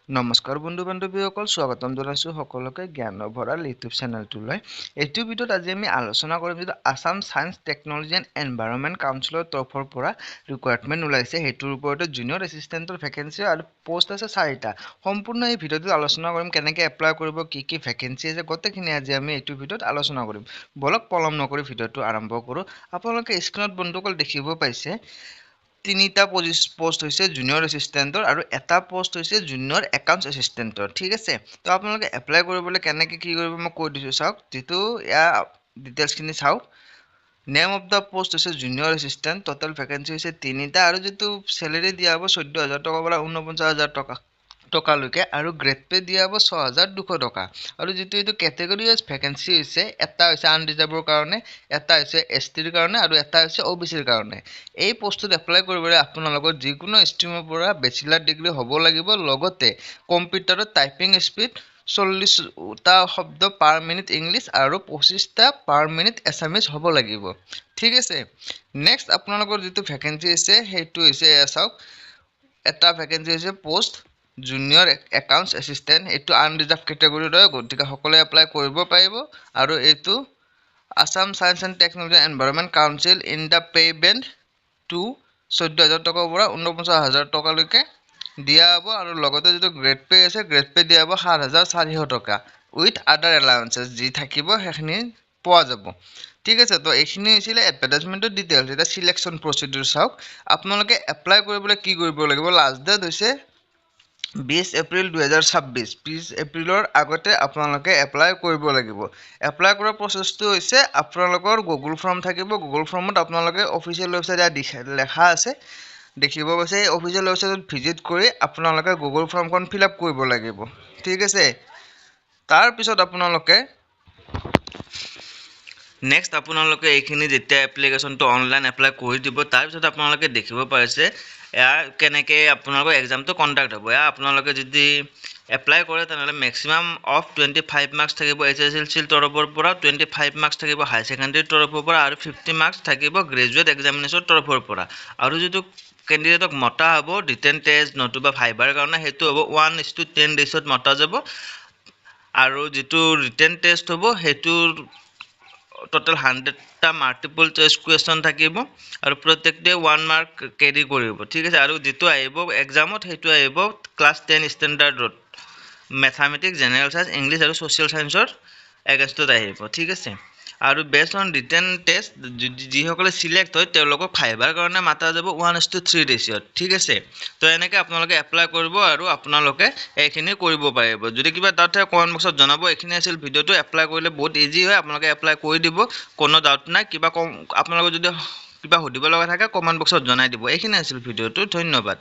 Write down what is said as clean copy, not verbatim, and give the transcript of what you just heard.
নমস্কাৰ বন্ধু বান্ধৱীসকল, স্বাগতম জনাইছোঁ সকলোকে জ্ঞান ভঁৰাল ইউটিউব চেনেলটোলৈ। এইটো ভিডিঅ'ত আজি আমি আলোচনা কৰিম যিটো Assam science technology and environment কাউন্সিলৰ তৰফৰ পৰা ৰিকুৱাৰমেণ্ট ওলাইছে, সেইটোৰ ওপৰতে জুনিয়ৰ এছিষ্টেণ্টৰ ভেকেঞ্চি আৰু পোষ্ট আছে 4টা। সম্পূৰ্ণ এই ভিডিঅ'টোত আলোচনা কৰিম কেনেকৈ এপ্লাই কৰিব, কি ভেকেঞ্চি আছে, গোটেইখিনি আজি আমি এইটো ভিডিঅ'ত আলোচনা কৰিম। বলক পলম নকৰি ভিডিঅ'টো আৰম্ভ কৰোঁ। আপোনালোকে স্ক্ৰীণত বন্ধুসকল দেখিব পাইছে 3টা পোষ্ট হৈছে জুনিয়ৰ এছিষ্টেণ্টৰ আৰু এটা পোষ্ট হৈছে জুনিয়ৰ একাউণ্টছ এছিষ্টেণ্টৰ। ঠিক আছে, তো আপোনালোকে এপ্লাই কৰিবলৈ কেনেকৈ কি কৰিব মই কৈ দিছোঁ। চাওক, যিটো ইয়াৰ ডিটেইলছখিনি চাওক। নেম অফ দ্য পোষ্ট হৈছে জুনিয়ৰ এছিষ্টেণ্ট। টোটেল ভেকেঞ্চি হৈছে 3টা আৰু যিটো চেলেৰি দিয়া হ'ব 14,000 টকাৰ পৰা 49,000 টকালৈকে আৰু গ্ৰেড পে দিয়া হ'ব 6,200 টকা। আৰু যিটো এইটো কেটেগৰী ৱাইজ ভেকেঞ্চি হৈছে, এটা হৈছে আনৰিজাৰ্ভৰ কাৰণে, এটা হৈছে STৰ কাৰণে আৰু এটা হৈছে OBCৰ কাৰণে। এই পোষ্টটোত এপ্লাই কৰিবলৈ আপোনালোকৰ যিকোনো ষ্ট্ৰীমৰ পৰা বেচিলাৰ ডিগ্ৰী হ'ব লাগিব, লগতে কম্পিউটাৰত টাইপিং স্পীড 40টা শব্দ পাৰ মিনিট ইংলিছ আৰু 25টা পাৰ মিনিট এছামিজ হ'ব লাগিব। ঠিক আছে, নেক্সট আপোনালোকৰ যিটো ভেকেঞ্চি আছে সেইটো হৈছে চাওক, এটা ভেকেঞ্চি হৈছে পোষ্ট জুনিয়ৰ একাউণ্টছ এছিষ্টেণ্ট। এইটো আনৰিজাৰ্ভ কেটেগৰীৰ হয়, গতিকে সকলোৱে এপ্লাই কৰিব পাৰিব। আৰু এইটো Assam science and technology environment council in the pay band to 14,000 টকাৰ পৰা 49,000 টকালৈকে দিয়া হ'ব। আৰু লগতে যিটো গ্ৰেড পে আছে, গ্ৰেড পে দিয়া হ'ব 7,400 টকা উইথ আদাৰ এলাউঞ্চেছ যি থাকিব সেইখিনি পোৱা যাব। ঠিক আছে, তো এইখিনি হৈছিলে এডভাৰটাইজমেণ্টৰ ডিটেইলছ। এতিয়া চিলেকশ্যন প্ৰচিডিউৰ চাওক। আপোনালোকে এপ্লাই কৰিবলৈ কি কৰিব লাগিব, লাষ্ট ডেট হৈছে 20 এপ্ৰিল 2026। 20 এপ্ৰিলৰ আগতে আপোনালোকে এপ্লাই কৰিব লাগিব। এপ্লাই কৰাৰ প্ৰচেছটো হৈছে আপোনালোকৰ গুগল ফৰ্ম থাকিব। গুগল ফৰ্মত আপোনালোকে অফিচিয়েল ৱেবছাইট লেখা আছে, দেখিব পাইছে। এই অফিচিয়েল ৱেবছাইটত ভিজিট কৰি আপোনালোকে গুগল ফৰ্মখন ফিল আপ কৰিব লাগিব। ঠিক আছে, তাৰপিছত আপোনালোকে নেক্সট আপোনালোকে এইখিনি যেতিয়া এপ্লিকেশ্যনটো অনলাইন এপ্লাই কৰি দিব, তাৰপিছত আপোনালোকে দেখিব পাইছে এয়া কেনেকৈ আপোনালোকৰ এক্সামটো কণ্ডাক্ট হ'ব। এয়া আপোনালোকে যদি এপ্লাই কৰে তেনেহ'লে মেক্সিমাম অফ 25 মাৰ্কছ থাকিব SSLCৰ তৰফৰ পৰা, 25 মাৰ্কছ থাকিব হায়াৰ ছেকেণ্ডেৰীৰ তৰফৰ পৰা আৰু 50 মাৰ্কছ থাকিব গ্ৰেজুৱেট এক্সামিনেশ্যনৰ তৰফৰ পৰা। আৰু যিটো কেণ্ডিডেটক মতা হ'ব ৰিটেন টেষ্ট নতুবা ভাইবাৰ কাৰণে, সেইটো হ'ব 1:10 ৰেচিঅ'ত মতা যাব। আৰু যিটো ৰিটেন টেষ্ট হ'ব সেইটোৰ টোটেল 100টা মাল্টিপল চইচ কুৱেশ্যন থাকিব আৰু প্ৰত্যেকটোৱে 1 মাৰ্ক কেৰি কৰিব। ঠিক আছে, আৰু যিটো আহিব এক্সামত সেইটো আহিব ক্লাছ 10 ষ্টেণ্ডাৰ্ডত মেথামেটিক্স, জেনেৰেল ছায়েন্স, ইংলিছ আৰু ছ'চিয়েল ছায়েন্সৰ এগেইনষ্টত আহিব। ঠিক আছে, আৰু বেষ্ট অন ৰিটেন টেষ্ট যিসকলে চিলেক্ট হয় তেওঁলোকক ভাইবাৰ কাৰণে মাতা যাব 1:3 ৰেচিঅ'ত। ঠিক আছে, তো এনেকৈ আপোনালোকে এপ্লাই কৰিব আৰু আপোনালোকে এইখিনি কৰিব পাৰিব। যদি কিবা ডাউট থাকে কমেণ্ট বক্সত জনাব। এইখিনি আছিল ভিডিঅ'টো। এপ্লাই কৰিলে বহুত ইজি হয়, আপোনালোকে এপ্লাই কৰি দিব, কোনো ডাউট নাই। আপোনালোকৰ যদি কিবা সুধিব লগা থাকে কমেণ্ট বক্সত জনাই দিব। এইখিনি আছিল ভিডিঅ'টো। ধন্যবাদ।